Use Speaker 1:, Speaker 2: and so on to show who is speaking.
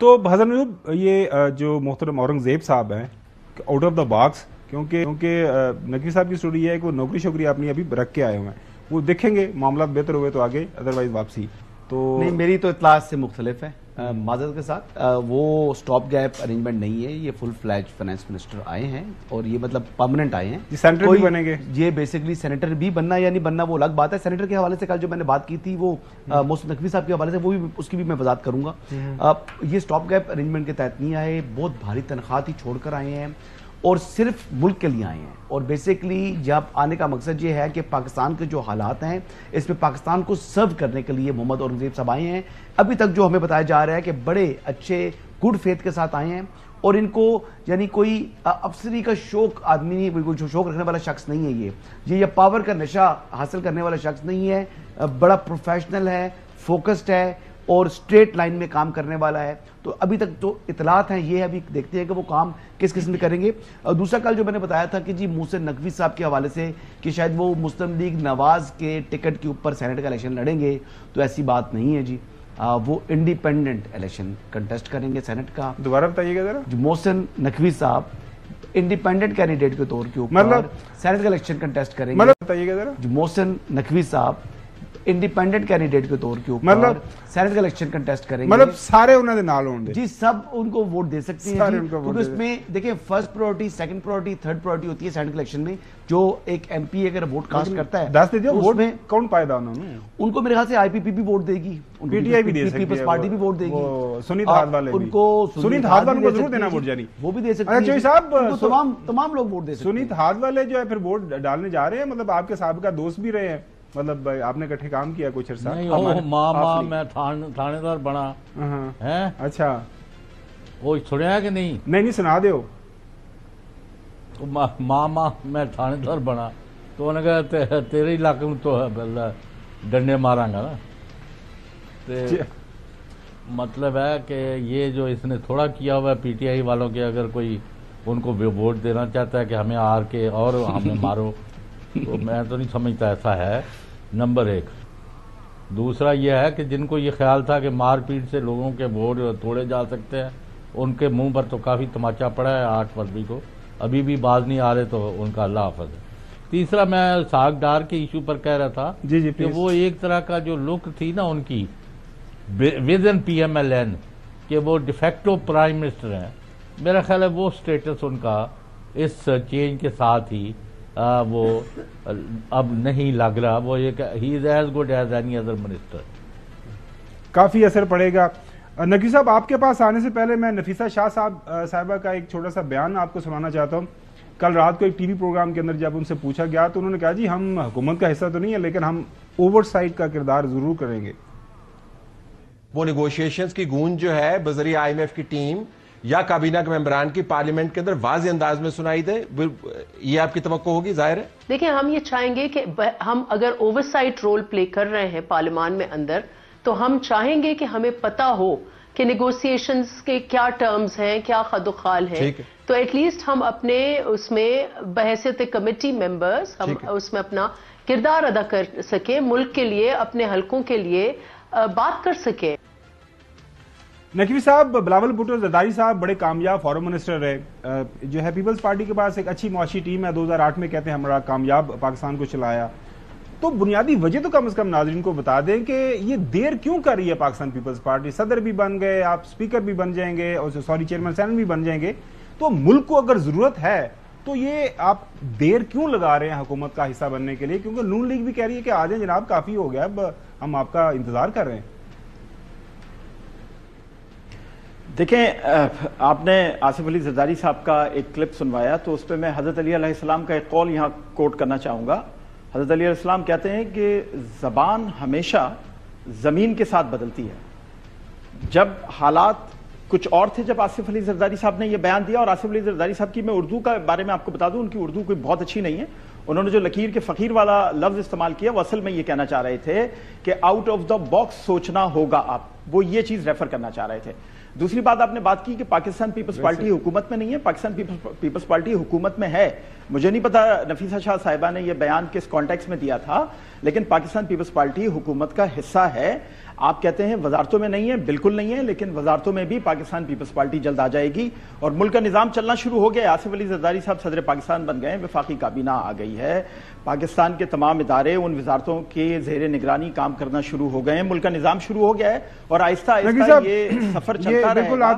Speaker 1: تو حضرت نجوب یہ جو محترم اورنگزیب صاحب ہیں آؤٹ آف دا باکس، کیونکہ نقوی صاحب کی سٹوری ہے کہ وہ نوکری شوکری اپنی ابھی رکھ کے آئے ہوئے ہیں، وہ دیکھیں گے معاملات بہتر ہوئے تو آگے، ادروائز واپسی. تو
Speaker 2: نہیں، میری تو اطلاع سے مختلف ہے معذرت کے ساتھ. وہ سٹاپ گیپ ارینجمنٹ نہیں ہے، یہ فل فلیج فائنانس منسٹر آئے ہیں اور یہ مطلب پرماننٹ آئے ہیں.
Speaker 1: سینیٹر بھی بنیں گے، یہ
Speaker 2: بیسکلی سینیٹر بھی بننا یا نہیں بننا وہ الگ بات ہے. سینیٹر کے حوالے سے کل جو میں نے بات کی تھی وہ محسن نقوی صاحب کے حوالے سے، وہ بھی اس کی بھی میں وضاحت کروں گا. یہ سٹاپ گیپ ارینجمنٹ کے تحت نہیں آئے، بہت بھاری تنخواہ ہی چھوڑ کر آئے ہیں اور صرف ملک کے لیے آئے ہیں. اور بیسیکلی جب آنے کا مقصد یہ ہے کہ پاکستان کے جو حالات ہیں اس میں پاکستان کو سرو کرنے کے لیے محمد اورنگزیب صاحب آئے ہیں. ابھی تک جو ہمیں بتایا جا رہا ہے کہ بڑے اچھے گڈ فیتھ کے ساتھ آئے ہیں اور ان کو یعنی کوئی افسری کا شوق آدمی نہیں، کوئی شوق رکھنے والا شخص نہیں ہے. یہ پاور کا نشہ حاصل کرنے والا شخص نہیں ہے، بڑا پروفیشنل ہے، فوکسڈ ہے اور اسٹریٹ لائن میں کام کرنے والا ہے. تو ابھی تک جو اطلاعات ہیں یہ ابھی دیکھتے ہیں کہ وہ کام کس قسم میں کریں گے. دوسرا کل جو میں نے بتایا تھا کہ جی محسن نقوی صاحب کے حوالے سے کہ شاید وہ مسلم لیگ نواز کے ٹکٹ کے اوپر سینیٹ کا الیکشن لڑیں گے، تو ایسی بات نہیں ہے جی. وہ انڈیپینڈنٹ الیکشن کنٹیسٹ کریں گے سینیٹ کا.
Speaker 1: دوبارہ بتائیے گا ذرا.
Speaker 2: محسن نقوی صاحب انڈیپینڈنٹ کینڈیڈیٹ کے طور کے اوپر سینیٹ کا الیکشن کنٹیسٹ کریں گے.
Speaker 1: بتائیے گا ذرا.
Speaker 2: محسن نقوی صاحب انڈیپینڈنٹ کینڈیڈیٹ کے طور کے اوپر سینیٹ کا الیکشن کنٹیسٹ کریں گے.
Speaker 1: مطلب سارے انہوں نے نال ہوں گے
Speaker 2: جی، سب ان کو ووٹ دے سکتے ہیں جی. کیونکہ اس میں دیکھیں first priority, second priority, third priority ہوتی ہے سینیٹ کے الیکشن میں. جو ایک ایم پی اگر ووٹ کاسٹ کرتا ہے
Speaker 1: دس دے دیا ووٹ میں کون پائے گا انہوں نے،
Speaker 2: ان کو میرے خیال سے آئی پی پی بھی ووٹ دے گی،
Speaker 1: پی ٹی آئی بھی دے سکتی ہے،
Speaker 2: پیپلز پارٹی بھی ووٹ دے گی،
Speaker 1: سنیت ہاتھ والے
Speaker 2: ان کو
Speaker 1: سنیت ہاتھ والوں کو ضرور دینا ووٹ جاری
Speaker 2: وہ بھی دے سکتے ہیں.
Speaker 1: چوہی صاحب
Speaker 2: تمام لوگ ووٹ دے سکتے ہیں.
Speaker 1: سنیت ہاتھ والے جو ہے پھر ووٹ ڈالنے جا رہے ہیں، مطلب آپ کے سابقہ دوست بھی رہے ہیں، مطلب آپ نے اکٹھے کام کیا کچھ عرصہ.
Speaker 3: ماں میں تھانے دار بنا ہے.
Speaker 1: اچھا
Speaker 3: وہ سنیا ہے کہ نہیں؟
Speaker 1: نہیں سنا دیو.
Speaker 3: ماں میں تھانے دار بنا تو انہوں نے کہا تیرے علاقے میں تو ڈنڈے ماراں گا نا. مطلب ہے کہ یہ جو اس نے تھوڑا کیا ہوا ہے پی ٹی آئی والوں کے، اگر کوئی ان کو ووٹ دینا چاہتا ہے کہ ہمیں آر کے اور ہمیں مارو، تو میں تو نہیں سمجھتا ایسا ہے. نمبر ایک. دوسرا یہ ہے کہ جن کو یہ خیال تھا کہ مار پیٹ سے لوگوں کے ووٹ توڑے جا سکتے ہیں، ان کے منہ پر تو کافی تماچا پڑا ہے 8 فروری کو، ابھی بھی باز نہیں آ رہے، تو ان کا اللہ حافظ ہے. تیسرا میں ساگ ڈار کے ایشو پر کہہ رہا تھا کہ وہ ایک طرح کا جو لک تھی نا ان کی within P M L N کہ وہ ڈیفیکٹو پرائم منسٹر ہیں، میرا خیال ہے وہ سٹیٹس ان کا اس چینج کے ساتھ ہی وہ اب نہیں لگ رہا. وہ ایک ہی is as good as any other minister.
Speaker 1: کافی اثر پڑے گا. نقوی صاحب آپ کے پاس آنے سے پہلے میں نفیسہ شاہ صاحبہ کا ایک چھوٹا سا بیان آپ کو سنانا چاہتا ہوں. کل رات کو ایک ٹی وی پروگرام کے اندر جب ان سے پوچھا گیا تو انہوں نے کہا جی ہم حکومت کا حصہ تو نہیں ہے لیکن ہم اوور سائٹ کا کردار ضرور کریں گے.
Speaker 4: وہ نیگوشیشنز کی گونج جو ہے بذریعہ آئی ایم ایف کی ٹیم یا کابینہ کے ممبران کی پارلیمنٹ کے اندر واضح انداز میں سنائی دے، یہ آپ کی توقع ہوگی؟ ظاہر ہے
Speaker 5: دیکھیں ہم یہ چاہیں گے کہ ہم اگر اوور سائٹ رول پلے کر رہے ہیں پارلیمان میں اندر، تو ہم چاہیں گے کہ ہمیں پتا ہو کہ نیگوسیشنز کے کیا ٹرمز ہیں، کیا خد و خال ہیں. تو ایٹ لیسٹ ہم اپنے اس میں بحیثیت کمیٹی ممبرز ہم اس میں اپنا کردار ادا کر سکیں، ملک کے لیے، اپنے حلقوں کے لیے بات کر سکیں.
Speaker 1: نقوی صاحب، بلاول بھٹو زرداری صاحب بڑے کامیاب فارم منسٹر رہے، جو ہے پیپلز پارٹی کے پاس ایک اچھی معاشی ٹیم ہے، 2008 میں کہتے ہیں ہمارا کامیاب پاکستان کو چلایا. تو بنیادی وجہ تو کم از کم ناظرین کو بتا دیں کہ یہ دیر کیوں کر رہی ہے پاکستان پیپلز پارٹی؟ صدر بھی بن گئے، آپ سپیکر بھی بن جائیں گے اور چیئرمین سینٹ بھی بن جائیں گے، تو ملک کو اگر ضرورت ہے تو یہ آپ دیر کیوں لگا رہے ہیں حکومت کا حصہ بننے کے لیے؟ کیونکہ نون لیگ بھی کہہ رہی ہے کہ آ جائیں جناب، کافی ہو گیا، اب ہم آپ کا انتظار کر رہے ہیں.
Speaker 6: دیکھیں، آپ نے آصف علی زرداری صاحب کا ایک کلپ سنوایا، تو اس پہ میں حضرت علی علیہ السلام کا ایک قول یہاں کوٹ کرنا چاہوں گا. حضرت علی علیہ السلام کہتے ہیں کہ زبان ہمیشہ زمین کے ساتھ بدلتی ہے. جب حالات کچھ اور تھے جب آصف علی زرداری صاحب نے یہ بیان دیا، اور آصف علی زرداری صاحب کی میں اردو کا بارے میں آپ کو بتا دوں، ان کی اردو کوئی بہت اچھی نہیں ہے. انہوں نے جو لکیر کے فقیر والا لفظ استعمال کیا وہ اصل میں یہ کہنا چاہ رہے تھے کہ آؤٹ آف دا باکس سوچنا ہوگا، وہ یہ چیز ریفر کرنا چاہ رہے تھے. دوسری بات آپ نے بات کی کہ پاکستان پیپلز پارٹی حکومت میں نہیں ہے. پاکستان پیپلز پارٹی حکومت میں ہے. مجھے نہیں پتا نفیسہ شاہ صاحبہ نے یہ بیان کس کانٹیکس میں دیا تھا، لیکن پاکستان پیپلز پارٹی حکومت کا حصہ ہے. آپ کہتے ہیں وزارتوں میں نہیں ہے، بالکل نہیں ہے، لیکن وزارتوں میں بھی پاکستان پیپلز پارٹی جلد آ جائے گی اور ملک کا نظام چلنا شروع ہو گیا ہے۔ آصف علی زرداری صاحب صدر پاکستان بن گئے ہیں، وفاقی کابینہ آ گئی ہے، پاکستان کے تمام ادارے ان وزارتوں کے زیر نگرانی کام کرنا شروع ہو گئے ہیں، ملک کا نظام شروع ہو گیا ہے اور آہستہ آہستہ یہ سفر چلتا رہے گا۔